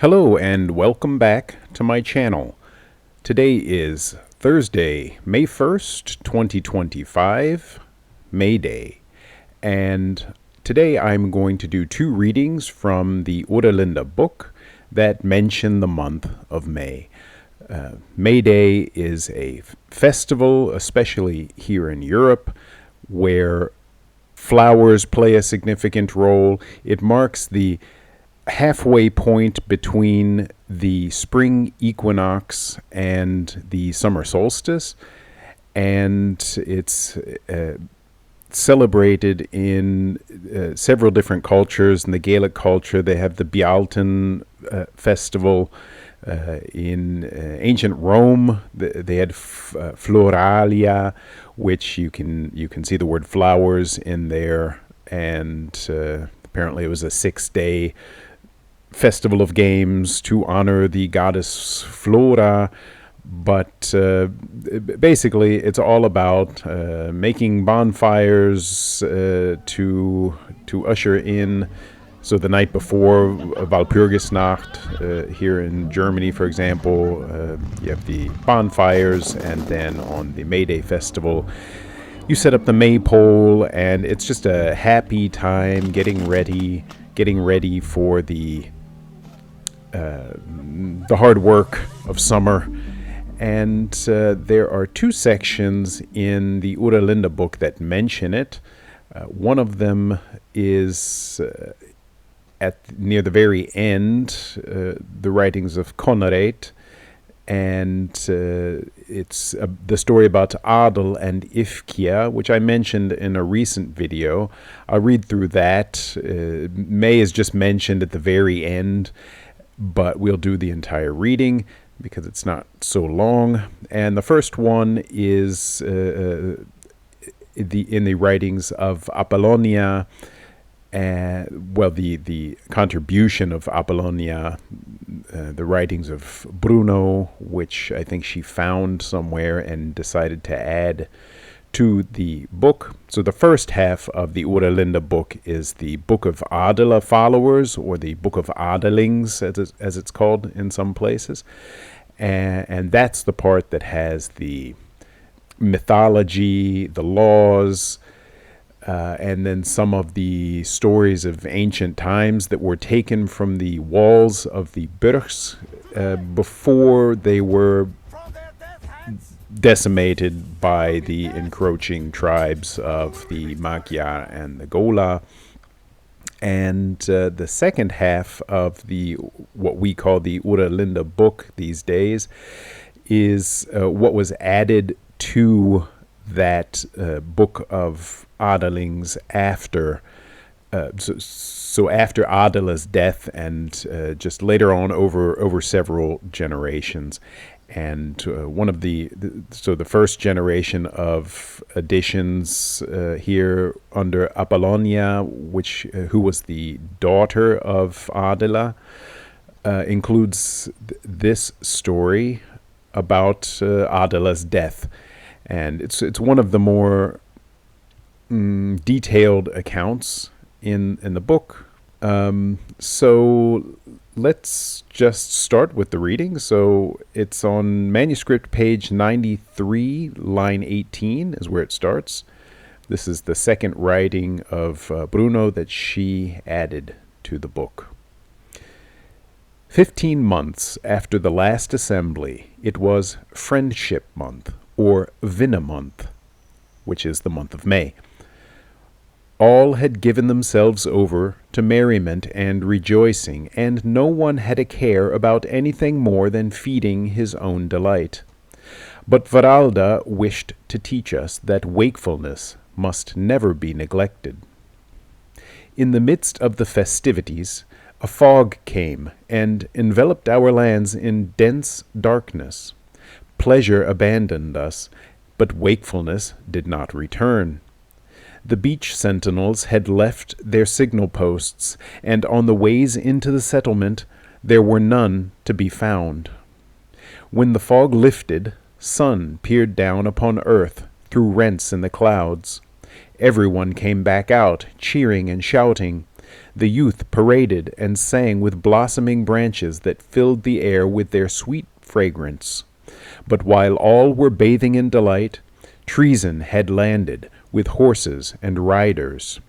Hello and welcome back to my channel. Today is Thursday, May 1st, 2025, May Day. And today I'm going to do two readings from the Oera book that mention the month of May. May Day is a festival, especially here in Europe, where flowers play a significant role. It marks the halfway point between the spring equinox and the summer solstice, and it's celebrated in several different cultures. In the Gaelic culture, they have the Bealtaine festival. In ancient Rome, they had Floralia, which you can see the word flowers in there, and apparently it was a 6-day festival of games to honor the goddess Flora. But basically it's all about making bonfires to usher in. So the night before Walpurgisnacht, here in Germany, for example, you have the bonfires, and then on the May Day festival you set up the maypole, and it's just a happy time getting ready for the hard work of summer. And there are two sections in the Oera book that mention it. One of them is near the very end, the writings of Conrad, and it's the story about Adel and Ifkia, which I mentioned in a recent video. I'll read through that. May is just mentioned at the very end, but we'll do the entire reading because it's not so long. And the first one is in the writings of Apollonia. The contribution of Apollonia, the writings of Bruno, which I think she found somewhere and decided to add to the book. So the first half of the Oera book is the Book of Adela followers, or the Book of Adelings, as it's called in some places. And that's the part that has the mythology, the laws, and then some of the stories of ancient times that were taken from the walls of the burgs before they were decimated by the encroaching tribes of the Magyar and the Gola. And the second half of what we call the Oera book these days is what was added to that book of Adelings after so after Adela's death, and just later on over several generations. And one of the first generation of editions here under Apollonia, who was the daughter of Adela, includes this story about Adela's death. And it's one of the more detailed accounts in the book. So let's just start with the reading. So it's on manuscript page 93, line 18 is where it starts. This is the second writing of Bruno that she added to the book. 15 months after the last assembly, it was Friendship Month, or Vinna month, which is the month of May. All had given themselves over to merriment and rejoicing, and no one had a care about anything more than feeding his own delight. But Varalda wished to teach us that wakefulness must never be neglected. In the midst of the festivities, a fog came and enveloped our lands in dense darkness. Pleasure abandoned us, but wakefulness did not return. The beach sentinels had left their signal posts, and on the ways into the settlement there were none to be found. When the fog lifted, sun peered down upon earth through rents in the clouds. Everyone came back out, cheering and shouting. The youth paraded and sang with blossoming branches that filled the air with their sweet fragrance. But while all were bathing in delight, treason had landed with horses and riders.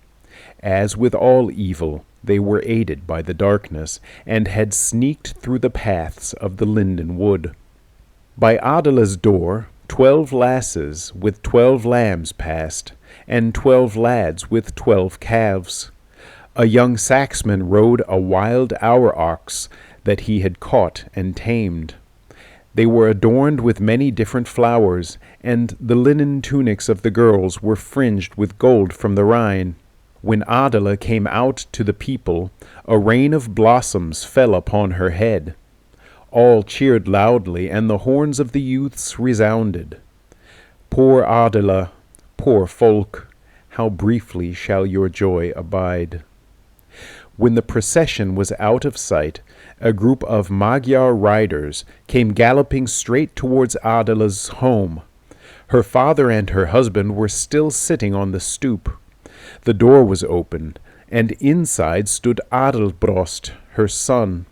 As with all evil, they were aided by the darkness, and had sneaked through the paths of the linden wood. By Adela's door 12 lasses with 12 lambs passed, and 12 lads with 12 calves. A young Saxman rode a wild aurochs that he had caught and tamed. They were adorned with many different flowers, and the linen tunics of the girls were fringed with gold from the Rhine. When Adela came out to the people, a rain of blossoms fell upon her head. All cheered loudly, and the horns of the youths resounded. Poor Adela, poor folk, how briefly shall your joy abide? When the procession was out of sight, a group of Magyar riders came galloping straight towards Adela's home. Her father and her husband were still sitting on the stoop. The door was opened, and inside stood Adelbrost, her son.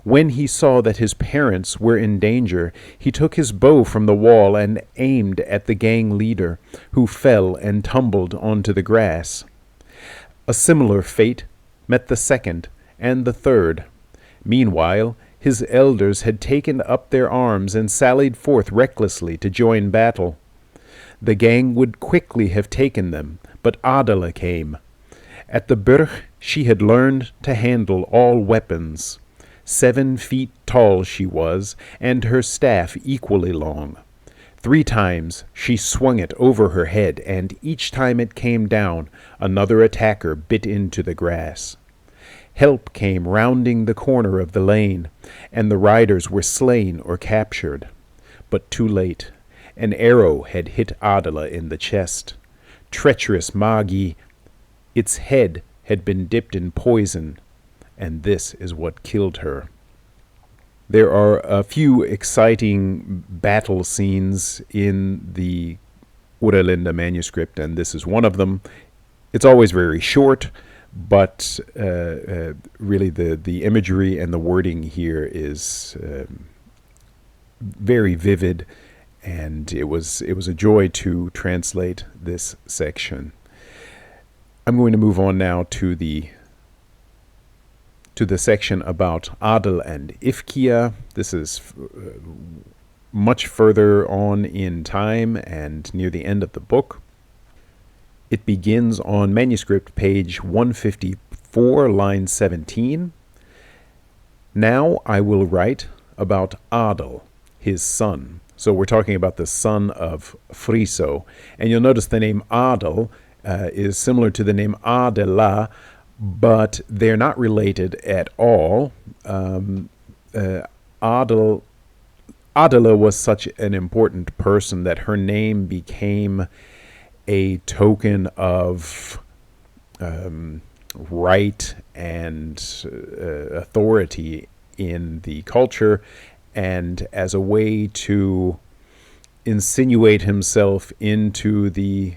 When he saw that his parents were in danger, he took his bow from the wall and aimed at the gang leader, who fell and tumbled onto the grass. A similar fate met the second and the third. Meanwhile, his elders had taken up their arms and sallied forth recklessly to join battle. The gang would quickly have taken them, but Adela came. At the burg she had learned to handle all weapons. 7 feet tall she was, and her staff equally long. 3 times she swung it over her head, and each time it came down, another attacker bit into the grass. Help came rounding the corner of the lane, and the riders were slain or captured. But too late. An arrow had hit Adela in the chest. Treacherous Magi, its head had been dipped in poison, and this is what killed her. There are a few exciting battle scenes in the Uralenda manuscript, and this is one of them. It's always very short, but really the imagery and the wording here is very vivid, and it was a joy to translate this section. I'm going to move on now to the section about Adel and Ifkia. This is much further on in time and near the end of the book. It begins on manuscript page 154, line 17. Now I will write about Adel, his son. So we're talking about the son of Friso. And you'll notice the name Adel is similar to the name Adela, but they're not related at all. Adela was such an important person that her name became a token of right and authority in the culture, and as a way to insinuate himself into the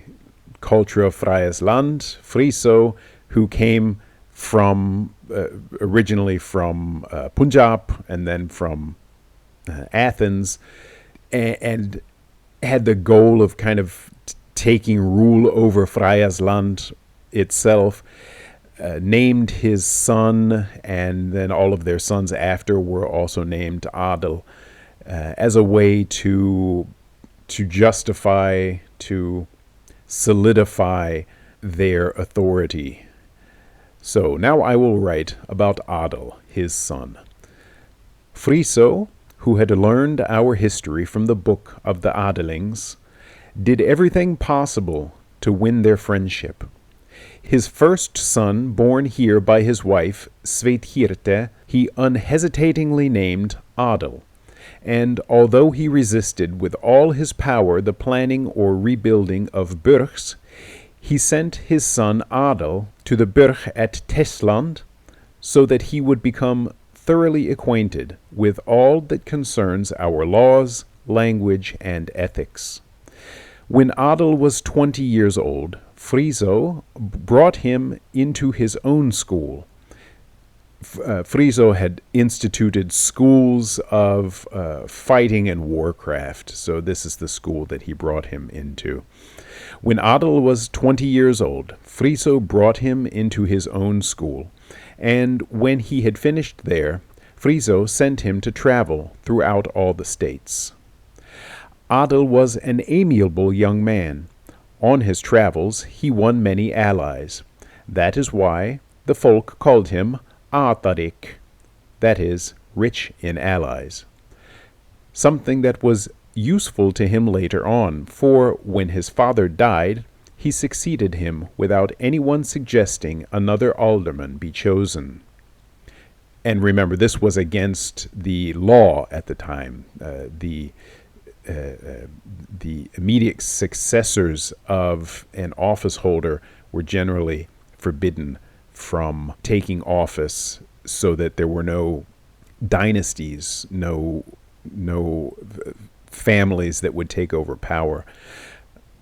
culture of Freies Land, Friso, who came from originally from Punjab and then from Athens, and had the goal of kind of taking rule over Freies Land itself. Named his son, and then all of their sons after were also named Adel, as a way to justify, to solidify their authority. So now I will write about Adel, his son. Friso, who had learned our history from the book of the Adelings, did everything possible to win their friendship. His first son, born here by his wife, Sveithirte, he unhesitatingly named Adel, and although he resisted with all his power the planning or rebuilding of burghs, he sent his son Adel to the burg at Tesland, so that he would become thoroughly acquainted with all that concerns our laws, language, and ethics. When Adel was 20 years old, Friso brought him into his own school. Friso had instituted schools of fighting and warcraft, so this is the school that he brought him into. When Adel was 20 years old, Friso brought him into his own school, and when he had finished there, Friso sent him to travel throughout all the states. Adel was an amiable young man. On his travels, he won many allies. That is why the folk called him Atarik, that is, rich in allies. Something that was useful to him later on, for when his father died, he succeeded him without anyone suggesting another alderman be chosen. And remember, this was against the law at the time. The immediate successors of an office holder were generally forbidden from taking office, so that there were no dynasties, no families that would take over power.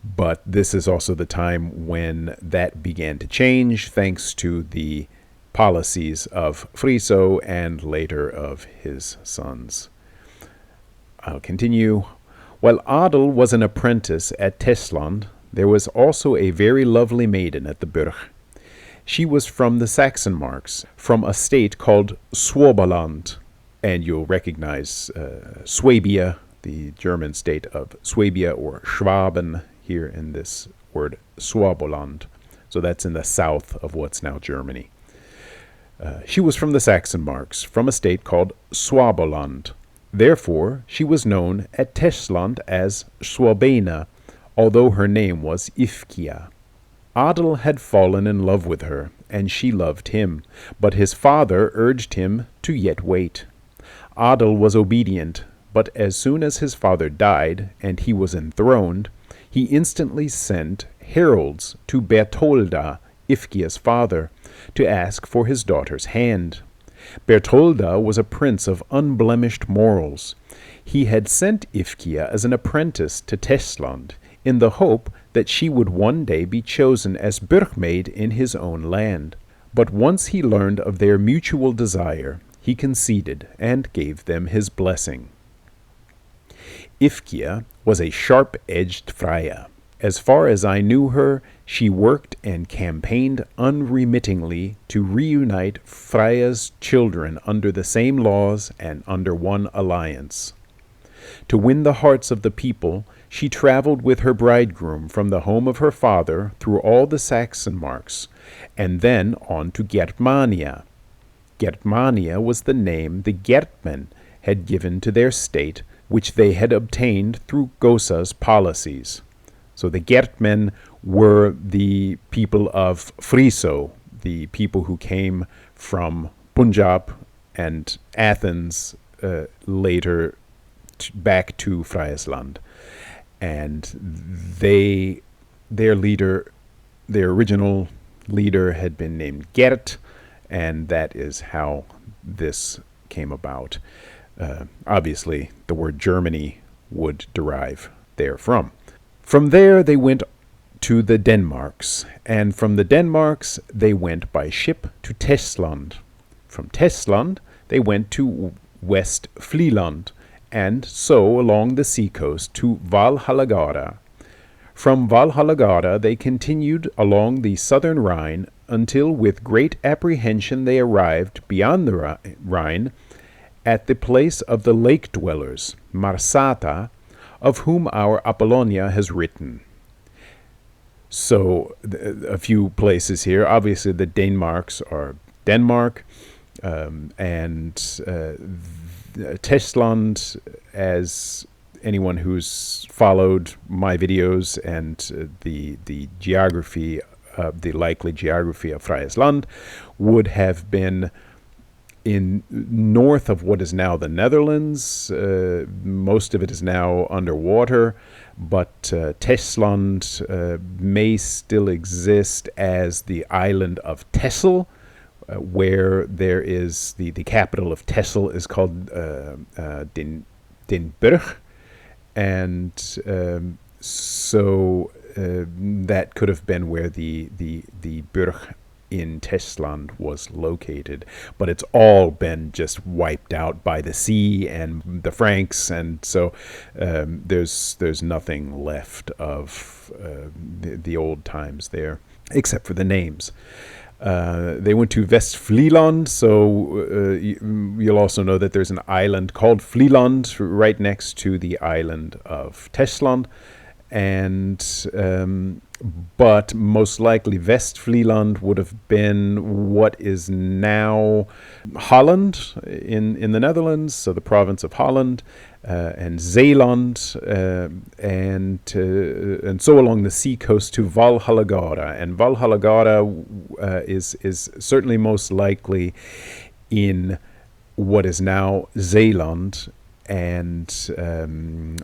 But this is also the time when that began to change, thanks to the policies of Friso and later of his sons. I'll continue. While Adel was an apprentice at Tesland, there was also a very lovely maiden at the Burg. She was from the Saxon marks, from a state called Swabaland, and you'll recognize Swabia, the German state of Swabia or Schwaben, here in this word Swaboland. So that's in the south of what's now Germany. She was from the Saxon marks, from a state called Swaboland. Therefore, she was known at Tesland as Swabena, although her name was Ifkia. Adel had fallen in love with her, and she loved him, but his father urged him to yet wait. Adel was obedient, but as soon as his father died, and he was enthroned, he instantly sent heralds to Bertolda, Ifkia's father, to ask for his daughter's hand. Bertolda was a prince of unblemished morals. He had sent Ifkia as an apprentice to Tesland, in the hope that she would one day be chosen as burgmaid in his own land. But once he learned of their mutual desire, he conceded and gave them his blessing. Ifkia was a sharp-edged Freya. As far as I knew her, she worked and campaigned unremittingly to reunite Freya's children under the same laws and under one alliance. To win the hearts of the people, she traveled with her bridegroom from the home of her father through all the Saxon marks, and then on to Germania. Germania was the name the Geatmen had given to their state, which they had obtained through Gosa's policies. So the Geatmen were the people of Friso, the people who came from Punjab and Athens, later back to Friesland. And their original leader had been named Gert, and that is how this came about. Obviously, the word Germany would derive therefrom. From there, they went to the Denmarks, and from the Denmarks, they went by ship to Tesland. From Tesland, they went to West Fleeland, and so along the seacoast to Valhallagara. From Valhallagara they continued along the southern Rhine until with great apprehension they arrived beyond the Rhine at the place of the lake-dwellers, Marsata, of whom our Apollonia has written. So a few places here. Obviously the Danemarks are Denmark, and Tesland, as anyone who's followed my videos and the geography, the likely geography of Friesland, would have been in north of what is now the Netherlands. Most of it is now underwater, but Tesland may still exist as the island of Texel, where there is the capital of Texel is called Den Burg, and so that could have been where the burg in Tesland was located, but it's all been just wiped out by the sea and the Franks, and so there's nothing left of the old times there, except for the names. They went to Vestfleland, so you'll also know that there's an island called Vlieland right next to the island of Tesland, and but most likely Vestfleland would have been what is now Holland in the Netherlands, so the province of Holland, and Zeeland, and so along the sea coast to Valhallagara. And Valhallagara is certainly most likely in what is now Zeeland, and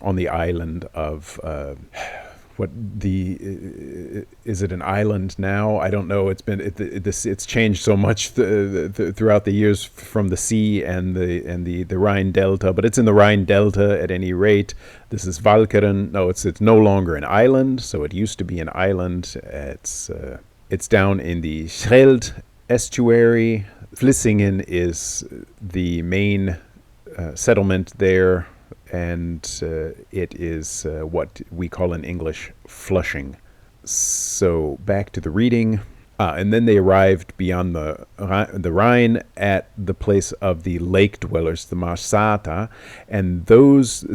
on the island of is it an island now? I don't know. It's changed so much throughout the years from the sea and the Rhine Delta, but it's in the Rhine Delta at any rate. This is Walcheren. No, it's no longer an island. So it used to be an island. It's down in the Scheldt estuary. Vlissingen is the main settlement there, and it is what we call in English Flushing. So back to the reading. And then they arrived beyond the Rhine at the place of the lake dwellers, the Marsata, and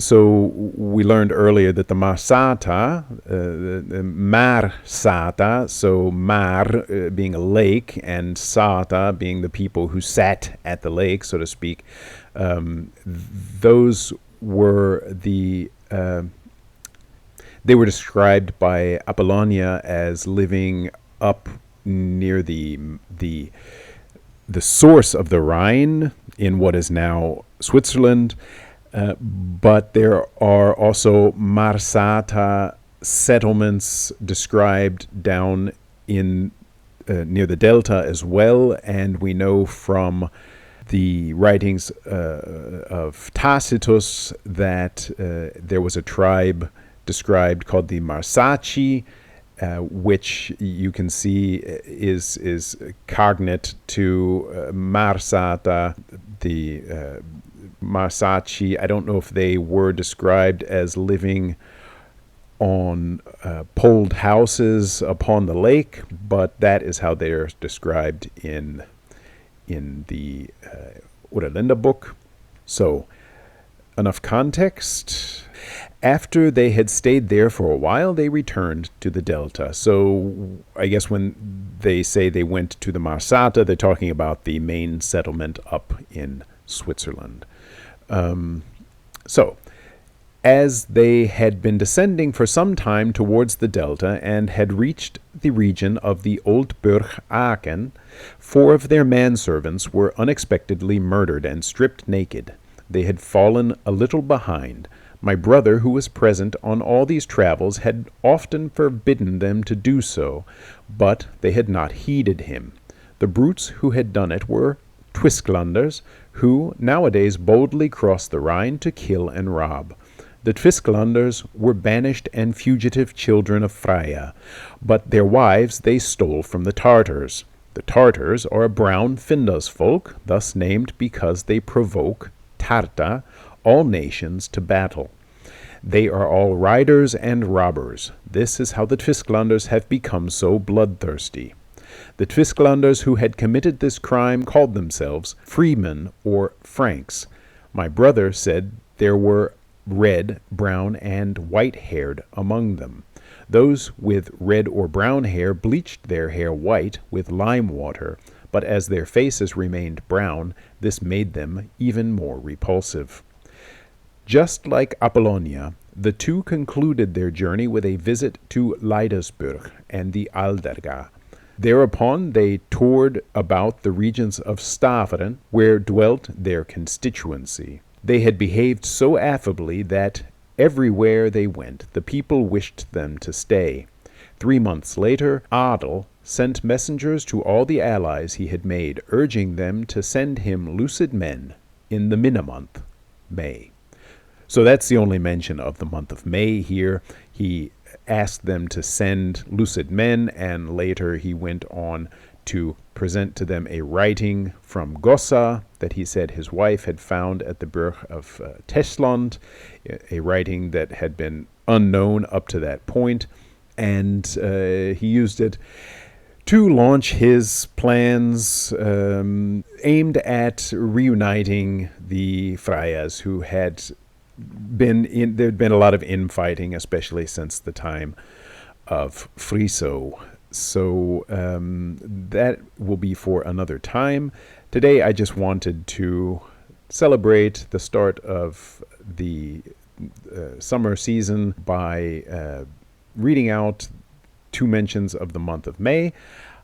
so we learned earlier that the Marsata, the Marsata, so Mar being a lake and Sata being the people who sat at the lake, so to speak, those were they were described by Apollonia as living up near the source of the Rhine in what is now Switzerland, but there are also Marsata settlements described down in near the delta as well, and we know from the writings of Tacitus that there was a tribe described called the Marsaci, which you can see is cognate to Marsata, the Marsaci. I don't know if they were described as living on poled houses upon the lake, but that is how they are described in the Urlinda book. So, enough context. After they had stayed there for a while, they returned to the delta. So I guess when they say they went to the Marsata, they're talking about the main settlement up in Switzerland. So as they had been descending for some time towards the delta and had reached the region of the Old Burg Aachen, 4 of their manservants were unexpectedly murdered and stripped naked. They had fallen a little behind. My brother, who was present on all these travels, had often forbidden them to do so, but they had not heeded him. The brutes who had done it were Twisklanders, who nowadays boldly cross the Rhine to kill and rob. The Twisklanders were banished and fugitive children of Freya, but their wives they stole from the Tartars. The Tartars are a brown Findas folk, thus named because they provoke, Tarta, all nations to battle. They are all riders and robbers. This is how the Twisklanders have become so bloodthirsty. The Twisklanders who had committed this crime called themselves freemen or Franks. My brother said there were red, brown, and white-haired among them. Those with red or brown hair bleached their hair white with lime water, but as their faces remained brown, this made them even more repulsive. Just like Apollonia, the two concluded their journey with a visit to Leidesburg and the Alderga. Thereupon they toured about the regions of Staveren, where dwelt their constituency. They had behaved so affably that everywhere they went the people wished them to stay. 3 months later, Adel sent messengers to all the allies he had made, urging them to send him lucid men in the month, May. So that's the only mention of the month of May here. He asked them to send lucid men, and later he went on to present to them a writing from Gossa that he said his wife had found at the Burg of Tesland, a writing that had been unknown up to that point, and he used it to launch his plans aimed at reuniting the Freyas, who had there'd been a lot of infighting, especially since the time of Friso. So that will be for another time. Today I just wanted to celebrate the start of the summer season by reading out 2 mentions of the month of May.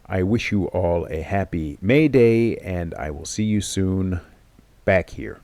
I wish you all a happy May Day, and I will see you soon back here.